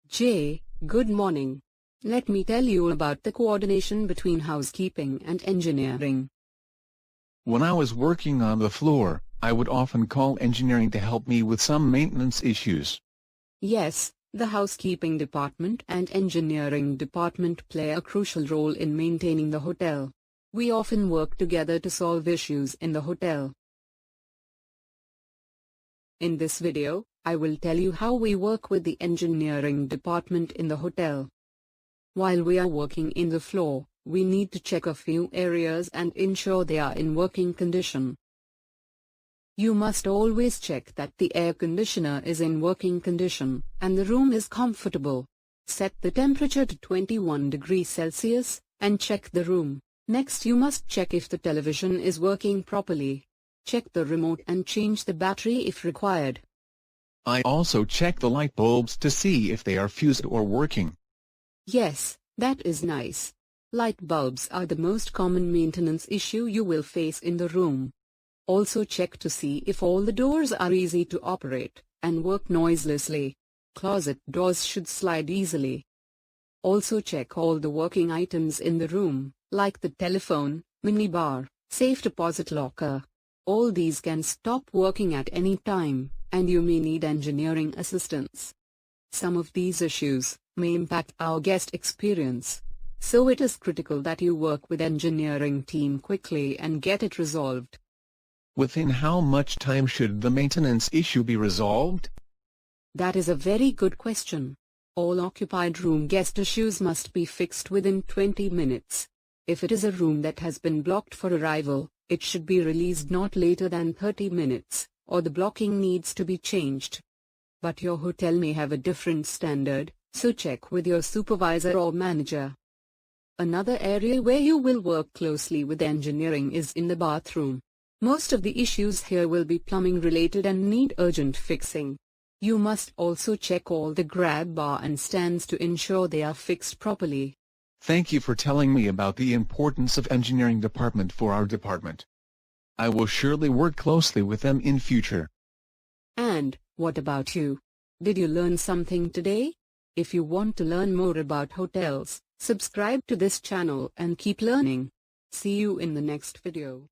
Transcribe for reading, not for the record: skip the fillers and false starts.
Jay, good morning. Let me tell you about the coordination between housekeeping and engineering. When I was working on the floor, I would often call engineering to help me with some maintenance issues. Yes, the housekeeping department and engineering department play a crucial role in maintaining the hotel. We often work together to solve issues in the hotel. In this video, I will tell you how we work with the engineering department in the hotel. While we are working in the floor, we need to check a few areas and ensure they are in working condition. You must always check that the air conditioner is in working condition, and the room is comfortable. Set the temperature to 21 degrees Celsius, and check the room. Next you must check if the television is working properly. Check the remote and change the battery if required. I also check the light bulbs to see if they are fused or working. Yes, that is nice. Light bulbs are the most common maintenance issue you will face in the room. Also check to see if all the doors are easy to operate and work noiselessly. Closet doors should slide easily. Also check all the working items in the room, like the telephone, minibar, safe deposit locker. All these can stop working at any time, and you may need engineering assistance. Some of these issues may impact our guest experience, so it is critical that you work with engineering team quickly and get it resolved. Within how much time should the maintenance issue be resolved? That is a very good question. All occupied room guest issues must be fixed within 20 minutes. If it is a room that has been blocked for arrival, it should be released not later than 30 minutes, or the blocking needs to be changed. But your hotel may have a different standard, so check with your supervisor or manager. Another area where you will work closely with engineering is in the bathroom. Most of the issues here will be plumbing related and need urgent fixing. You must also check all the grab bar and stands to ensure they are fixed properly. Thank you for telling me about the importance of engineering department for our department. I will surely work closely with them in future. And, what about you? Did you learn something today? If you want to learn more about hotels, subscribe to this channel and keep learning. See you in the next video.